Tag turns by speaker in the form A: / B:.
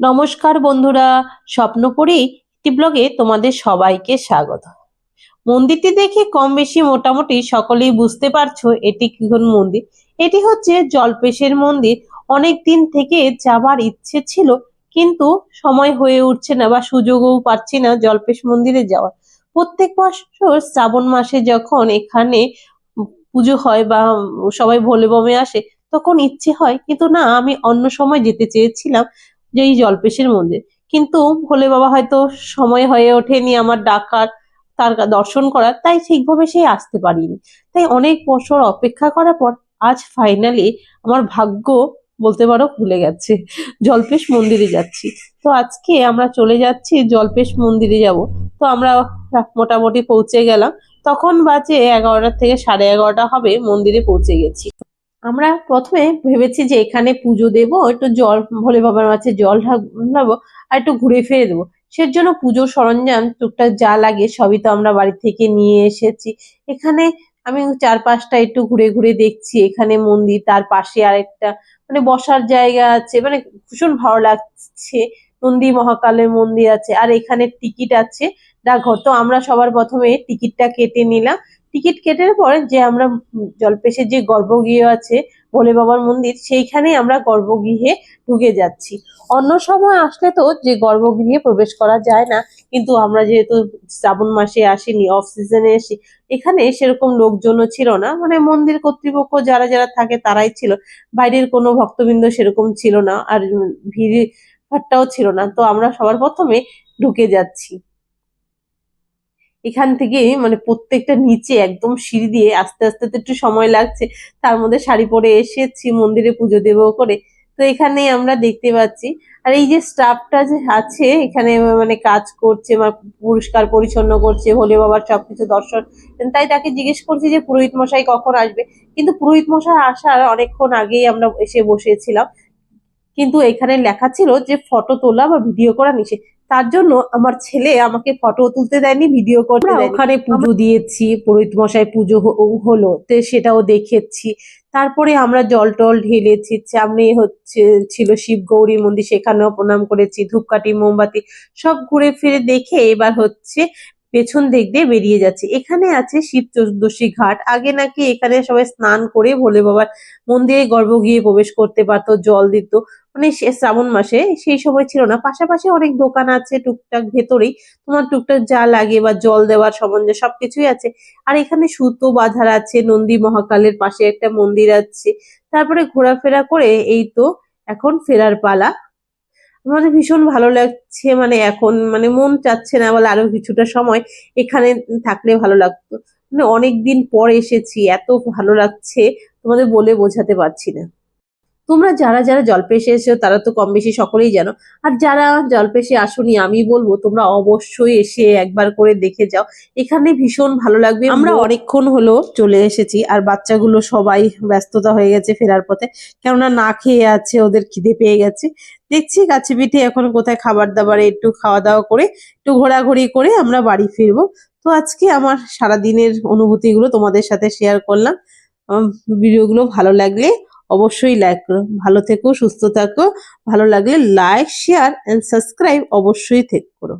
A: নমস্কার বন্ধুরা, স্বপ্নপুরী একটি ব্লগে তোমাদের সবাইকে স্বাগত। মন্দিরটি দেখে কম বেশি মোটামুটি সকলেই বুঝতে পারছো এটি কোন মন্দির। এটি হচ্ছে জল্পেশের মন্দির। অনেক দিন থেকে যাবার ইচ্ছে ছিল, কিন্তু সময় হয়ে উঠছে না বা সুযোগও পাচ্ছি না জল্পেশ মন্দিরে যাওয়ার। প্রত্যেক বছর শ্রাবণ মাসে যখন এখানে পুজো হয় বা সবাই ভোলে বমে আসে, তখন ইচ্ছে হয়, কিন্তু না, আমি অন্য সময় যেতে চেয়েছিলাম যে এই জল্পেশের মন্দির। কিন্তু ভোলে বাবা হয়তো সময় হয়ে ওঠেনি আমার ডাকার, তার দর্শন করার, তাই ঠিকভাবে সেই আসতে পারিনি। তাই অনেক বছর অপেক্ষা করার পর আজ ফাইনালি আমার ভাগ্য বলতে পারো খুলে গেছে, জল্পেশ মন্দিরে যাচ্ছি। তো আজকে আমরা চলে যাচ্ছি জল্পেশ মন্দিরে যাব। তো আমরা মোটামুটি পৌঁছে গেলাম। তখন বাজে 11টা থেকে 11:30 হবে, মন্দিরে পৌঁছে গেছি। আমরা প্রথমে ভেবেছি যে এখানে পুজো দেব, একটু জল ভোলে বাবার কাছে জল ঢালবো আর একটু ঘুরে ফিরে দেবো। সেজন্য পুজোর সরঞ্জাম টুকটাক যা লাগে সবই তো আমরা বাড়ি থেকে নিয়ে এসেছি। এখানে আমি চারপাশটা একটু ঘুরে ঘুরে দেখছি। এখানে মন্দির, তার পাশে আরেকটা মানে বসার জায়গা আছে, মানে ভীষণ ভালো লাগছে। নন্দী মহাকালের মন্দির আছে, আর এখানে টিকিট আছে ডাকঘর। তো আমরা সবার প্রথমে টিকিটটা কেটে নিলাম। টিকিট কেটার পর যে আমরা জল্পেশের যে গর্ভগৃহ আছে ভোলে বাবার মন্দির, সেইখানে আমরা গর্ভগৃহে ঢুকে যাচ্ছি। অন্য সময় আসলে তো যে গর্ভগৃহে প্রবেশ করা যায় না, কিন্তু আমরা যেহেতু শ্রাবণ মাসে আসিনি, অফ সিজনে এসি, এখানে সেরকম লোকজনও ছিল না, মানে মন্দির কর্তৃপক্ষ যারা যারা থাকে তারাই ছিল, বাইরের কোনো ভক্তবৃন্দ সেরকম ছিল না, আর ভিড় ভাট্টাও ছিল না। তো আমরা সবার প্রথমে ঢুকে যাচ্ছি। এখান থেকে মানে প্রত্যেকটা নিচে একদম সিঁড়ি দিয়ে আস্তে আস্তে তো একটু সময় লাগছে, তার মধ্যে শাড়ি পরে এসেছি মন্দিরে পুজো দেব করে। তো এখানে আমরা দেখতে পাচ্ছি, আর এই যে স্টাফটা যে আছে এখানে মানে কাজ করছে বা পরিষ্কার পরিচ্ছন্ন করছে, ভোলে বাবার সবকিছু দর্শন। তাই তাকে জিজ্ঞেস করছি যে পুরোহিত মশাই কখন আসবে, কিন্তু পুরোহিত মশাই আসার অনেকক্ষণ আগেই আমরা এসে বসেছিলাম। কিন্তু এখানে লেখা ছিল যে ফটো তোলা বা ভিডিও করা নিষেধ। তার জন্য আমার ছেলে আমাকে ফটো তুলতে দেয়নি, ভিডিও করতে দেয়নি। ওখানে পুজো দিয়েছি, পুরোহিত মশাই পুজো হলো, তো সেটাও দেখেছি। তারপরে আমরা জল টল ঢেলেছি। সামনে হচ্ছে ছিল শিব গৌরী মন্দির, সেখানেও প্রণাম করেছি, ধূপকাঠি মোমবাতি সব ঘুরে ফিরে দেখে এবার হচ্ছে পেছন দিক দিয়ে বেরিয়ে যাচ্ছে। এখানে আছে শিব চতুর্দশী ঘাট। আগে নাকি এখানে সবাই স্নান করে ভোলে বাবার মন্দিরে গর্ভগৃহে প্রবেশ করতে পারতো, জল দিত, মানে শ্রাবণ মাসে সেই সময় ছিল না। পাশাপাশি অনেক দোকান আছে টুকটাক ভেতরেই, তোমার টুকটাক যা লাগে বা জল দেওয়ার সম্বন্ধে সবকিছুই আছে। আর এখানে সুতো বাঁধার আছে, নন্দী মহাকালের পাশে একটা মন্দির আছে। তারপরে ঘোরাফেরা করে এই তো এখন ফেরার পালা। আমাদের ভীষণ ভালো লাগছে, মানে এখন মানে মন চাচ্ছে না বলে আরো কিছুটা সময় এখানে থাকলে ভালো লাগতো। মানে অনেকদিন পর এসেছি, এত ভালো লাগছে তোমাদের বলে বোঝাতে পারছি না। তোমরা যারা যারা জল্পেশে এসেছো তারা তো কম বেশি সকলেই জানো, আর যারা জল্পেশে আসোনি আমি বলবো তোমরা অবশ্যই এসে একবার করে দেখে যাও। এখানে ভীষণ ভালো লাগবে। আমরা অনেকক্ষণ হলো চলে এসেছি, আর বাচ্চাগুলো সবাই ব্যস্ততা হয়ে গেছে ফেরার পথে, কেননা না খেয়ে আছে, ওদের খিদে পেয়ে গেছে। দেখছি কাছে পিঠে এখন কোথায় খাবার দাবারে একটু খাওয়া দাওয়া করে একটু ঘোরাঘুরি করে আমরা বাড়ি ফিরবো। তো আজকে আমার সারাদিনের অনুভূতিগুলো তোমাদের সাথে শেয়ার করলাম। ভিডিওগুলো ভালো লাগলে অবশ্যই লাইক করো। ভালো থেকো, সুস্থ থাকো। ভালো লাগলে লাইক, শেয়ার এন্ড সাবস্ক্রাইব অবশ্যই করো।